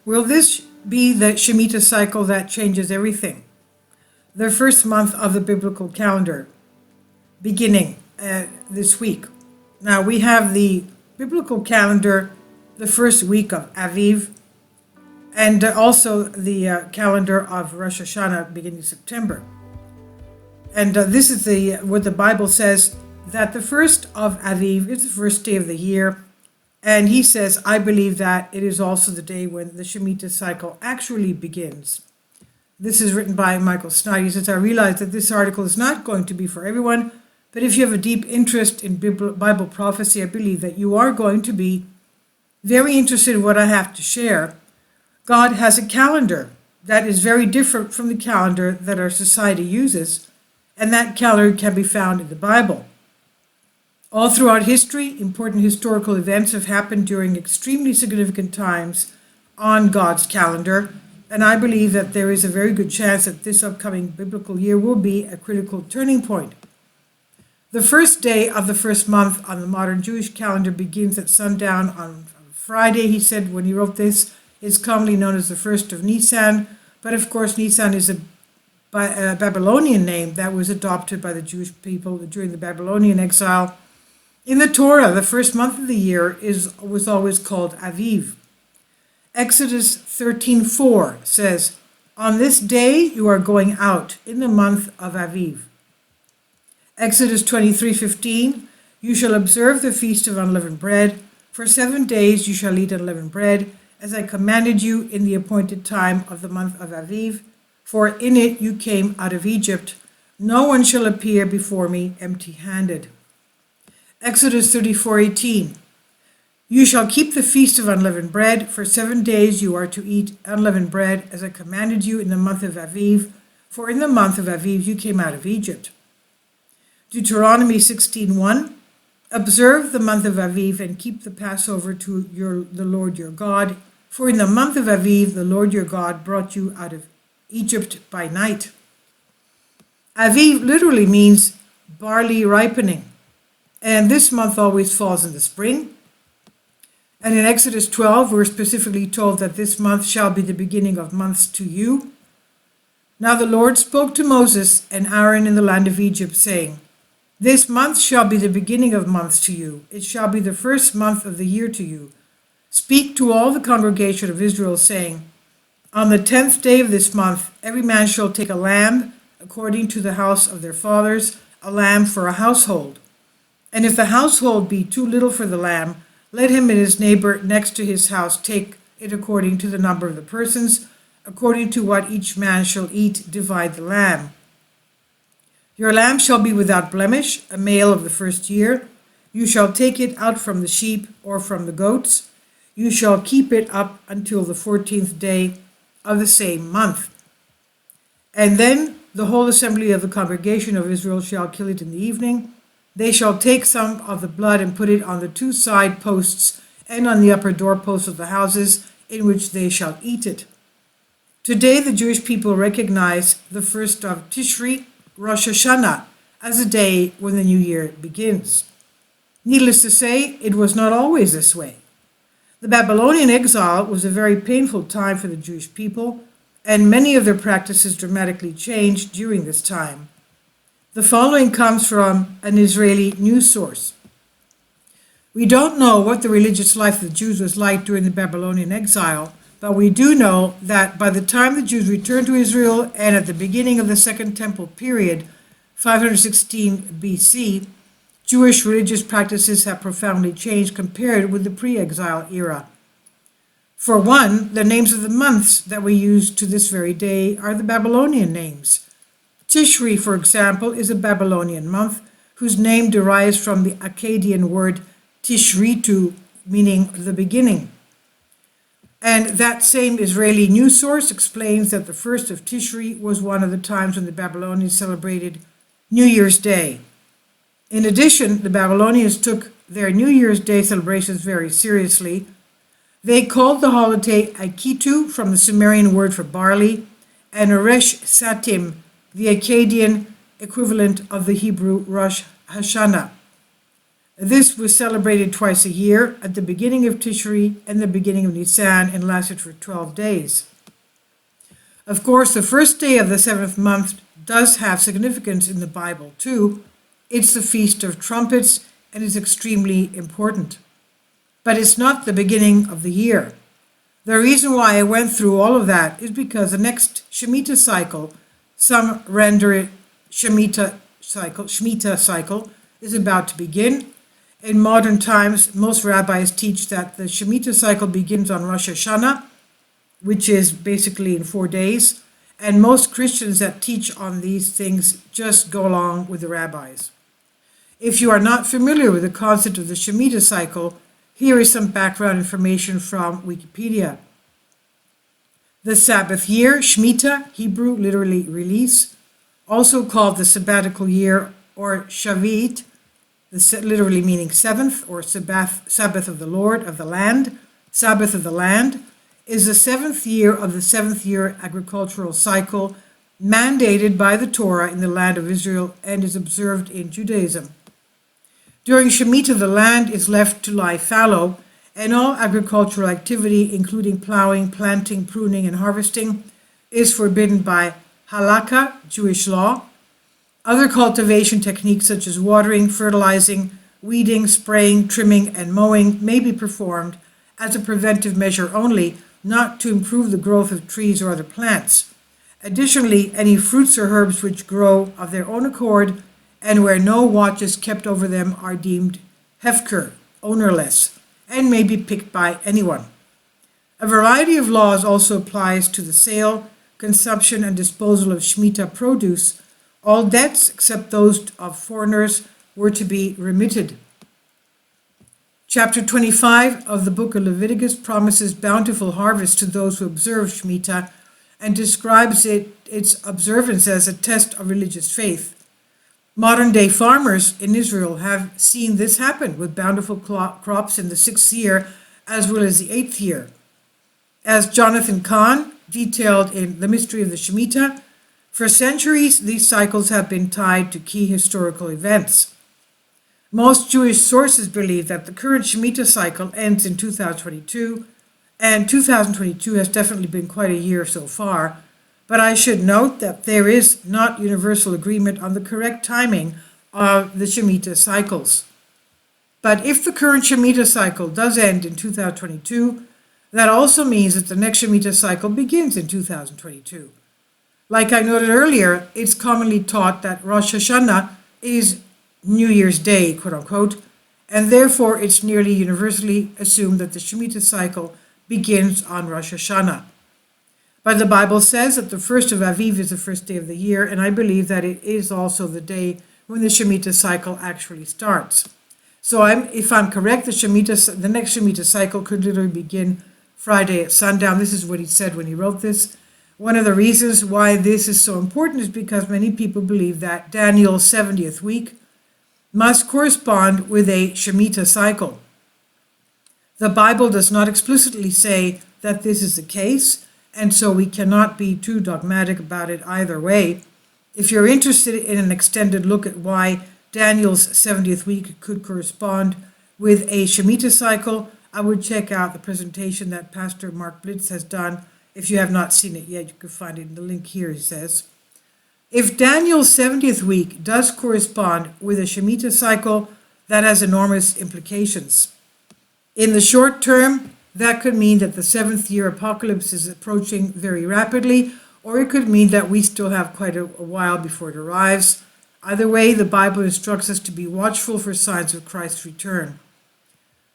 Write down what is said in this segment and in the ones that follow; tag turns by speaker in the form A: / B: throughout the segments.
A: Will this be the Shemitah cycle that changes everything? The first month of the biblical calendar, beginning this week. Now we have the biblical calendar, the first week of Aviv, and also the calendar of Rosh Hashanah beginning September. And this is what the Bible says, that the first of Aviv is the first day of the year. And he says, I believe that it is also the day when the Shemitah cycle actually begins. This is written by Michael Snyder. He says, I realize that this article is not going to be for everyone, but if you have a deep interest in Bible prophecy, I believe that you are going to be very interested in what I have to share. God has a calendar that is very different from the calendar that our society uses, and that calendar can be found in the Bible. All throughout history, important historical events have happened during extremely significant times on God's calendar, and I believe that there is a very good chance that this upcoming biblical year will be a critical turning point. The first day of the first month on the modern Jewish calendar begins at sundown on Friday, he said when he wrote this. It's commonly known as the first of Nisan, but of course Nisan is a Babylonian name that was adopted by the Jewish people during the Babylonian exile. In the Torah, the first month of the year was always called Aviv. Exodus 13:4 says, on this day you are going out in the month of Aviv. Exodus 23:15, you shall observe the feast of unleavened bread. For 7 days you shall eat unleavened bread, as I commanded you in the appointed time of the month of Aviv. For in it you came out of Egypt. No one shall appear before me empty-handed. Exodus 34:18, you shall keep the feast of unleavened bread. For 7 days you are to eat unleavened bread, as I commanded you in the month of Aviv. For in the month of Aviv you came out of Egypt. Deuteronomy 16:1, observe the month of Aviv and keep the Passover to the Lord your God. For in the month of Aviv the Lord your God brought you out of Egypt by night. Aviv literally means barley ripening, and this month always falls in the spring. And in Exodus 12, we're specifically told that this month shall be the beginning of months to you. Now the Lord spoke to Moses and Aaron in the land of Egypt, saying, this month shall be the beginning of months to you. It shall be the first month of the year to you. Speak to all the congregation of Israel, saying, on the 10th day of this month, every man shall take a lamb according to the house of their fathers, a lamb for a household. And if the household be too little for the lamb, let him and his neighbor next to his house take it according to the number of the persons, according to what each man shall eat, divide the lamb. Your lamb shall be without blemish, a male of the first year. You shall take it out from the sheep or from the goats. You shall keep it up until the 14th day of the same month. And then the whole assembly of the congregation of Israel shall kill it in the evening. They shall take some of the blood and put it on the 2 side posts and on the upper doorposts of the houses in which they shall eat it. Today the Jewish people recognize the first of Tishri, Rosh Hashanah, as a day when the new year begins. Needless to say, it was not always this way. The Babylonian exile was a very painful time for the Jewish people, and many of their practices dramatically changed during this time. The following comes from an Israeli news source. We don't know what the religious life of the Jews was like during the Babylonian exile, but we do know that by the time the Jews returned to Israel and at the beginning of the Second Temple period, 516 BC, Jewish religious practices have profoundly changed compared with the pre-exile era. For one, the names of the months that we use to this very day are the Babylonian names. Tishri, for example, is a Babylonian month whose name derives from the Akkadian word Tishritu, meaning the beginning. And that same Israeli news source explains that the first of Tishri was one of the times when the Babylonians celebrated New Year's Day. In addition, the Babylonians took their New Year's Day celebrations very seriously. They called the holiday Akitu, from the Sumerian word for barley, and Resh Satim, the Akkadian equivalent of the Hebrew Rosh Hashanah. This was celebrated twice a year at the beginning of Tishri and the beginning of Nisan and lasted for 12 days. Of course, the first day of the seventh month does have significance in the Bible too. It's the Feast of Trumpets and is extremely important. But it's not the beginning of the year. The reason why I went through all of that is because the next Shemitah cycle, some render it Shemitah cycle, is about to begin. In modern times, most rabbis teach that the Shemitah cycle begins on Rosh Hashanah, which is basically in 4 days, and most Christians that teach on these things just go along with the rabbis. If you are not familiar with the concept of the Shemitah cycle, here is some background information from Wikipedia. The Sabbath year, Shemitah, Hebrew, literally release, also called the sabbatical year or Shavit, literally meaning seventh, or Sabbath of the Lord of the land, Sabbath of the land, is the seventh year of the seventh year agricultural cycle mandated by the Torah in the land of Israel and is observed in Judaism. During Shemitah, the land is left to lie fallow, and all agricultural activity, including plowing, planting, pruning, and harvesting, is forbidden by halakha, Jewish law. Other cultivation techniques such as watering, fertilizing, weeding, spraying, trimming, and mowing may be performed as a preventive measure only, not to improve the growth of trees or other plants. Additionally, any fruits or herbs which grow of their own accord and where no watch is kept over them are deemed hefker, ownerless, and may be picked by anyone. A variety of laws also applies to the sale, consumption, and disposal of Shemitah produce. All debts, except those of foreigners, were to be remitted. Chapter 25 of the book of Leviticus promises bountiful harvest to those who observe Shemitah and describes its observance as a test of religious faith. Modern-day farmers in Israel have seen this happen with bountiful crops in the 6th year as well as the 8th year. As Jonathan Kahn detailed in The Mystery of the Shemitah, for centuries these cycles have been tied to key historical events. Most Jewish sources believe that the current Shemitah cycle ends in 2022, and 2022 has definitely been quite a year so far, but I should note that there is not universal agreement on the correct timing of the Shemitah cycles. But if the current Shemitah cycle does end in 2022, that also means that the next Shemitah cycle begins in 2022. Like I noted earlier, it's commonly taught that Rosh Hashanah is New Year's Day, quote unquote, and therefore it's nearly universally assumed that the Shemitah cycle begins on Rosh Hashanah. But the Bible says that the first of Aviv is the first day of the year, and I believe that it is also the day when the Shemitah cycle actually starts. So if I'm correct, the next Shemitah cycle could literally begin Friday at sundown. This is what he said when he wrote this. One of the reasons why this is so important is because many people believe that Daniel's 70th week must correspond with a Shemitah cycle. The Bible does not explicitly say that this is the case, and so we cannot be too dogmatic about it either way. If you're interested in an extended look at why Daniel's 70th week could correspond with a Shemitah cycle, I would check out the presentation that Pastor Mark Blitz has done. If you have not seen it yet, you can find it in the link here, he says. If Daniel's 70th week does correspond with a Shemitah cycle, that has enormous implications. In the short term, that could mean that the 7th year apocalypse is approaching very rapidly, or it could mean that we still have quite a while before it arrives. Either way, the Bible instructs us to be watchful for signs of Christ's return.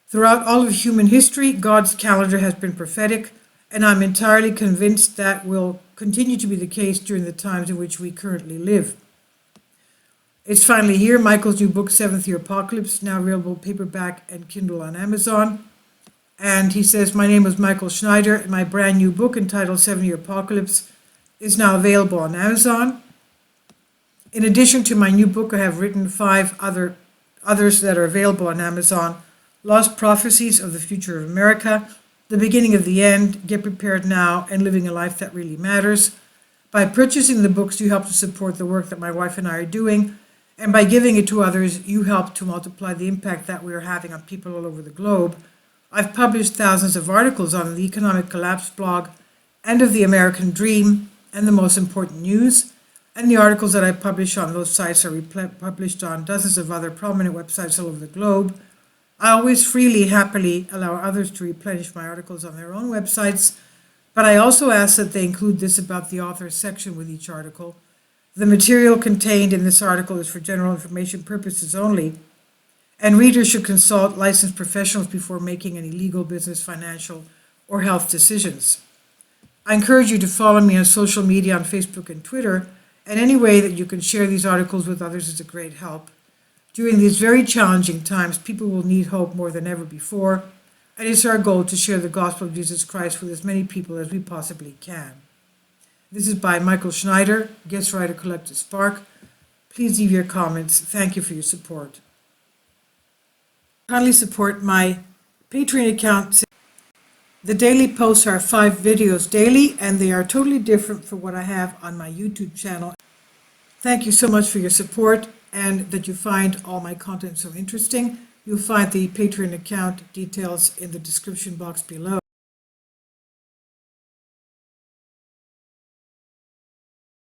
A: Throughout all of human history, God's calendar has been prophetic, and I'm entirely convinced that will continue to be the case during the times in which we currently live. It's finally here, Michael's new book, 7th Year Apocalypse, now available paperback and Kindle on Amazon. And he says, my name is Michael Schneider, and my brand new book entitled 7-Year Apocalypse is now available on Amazon. In addition to my new book, I have written 5 others that are available on Amazon. Lost Prophecies of the Future of America, The Beginning of the End, Get Prepared Now, and Living a Life That Really Matters. By purchasing the books, you help to support the work that my wife and I are doing, And by giving it to others, you help to multiply the impact that we are having on people all over the globe. I've published thousands of articles on the Economic Collapse blog, End of the American Dream, and The Most Important News. And the articles that I publish on those sites are published on dozens of other prominent websites all over the globe. I always freely, happily allow others to replenish my articles on their own websites, but I also ask that they include this about the author section with each article. The material contained in this article is for general information purposes only, and readers should consult licensed professionals before making any legal, business, financial, or health decisions. I encourage you to follow me on social media on Facebook and Twitter, and any way that you can share these articles with others is a great help. During these very challenging times, people will need hope more than ever before, and it's our goal to share the gospel of Jesus Christ with as many people as we possibly can. This is by Michael Schneider, guest writer, Collective Spark. Please leave your comments. Thank you for your support. Kindly support my Patreon account. The daily posts are 5 videos daily, and they are totally different from what I have on my YouTube channel. Thank you so much for your support and that you find all my content so interesting. You'll find the Patreon account details in the description box below.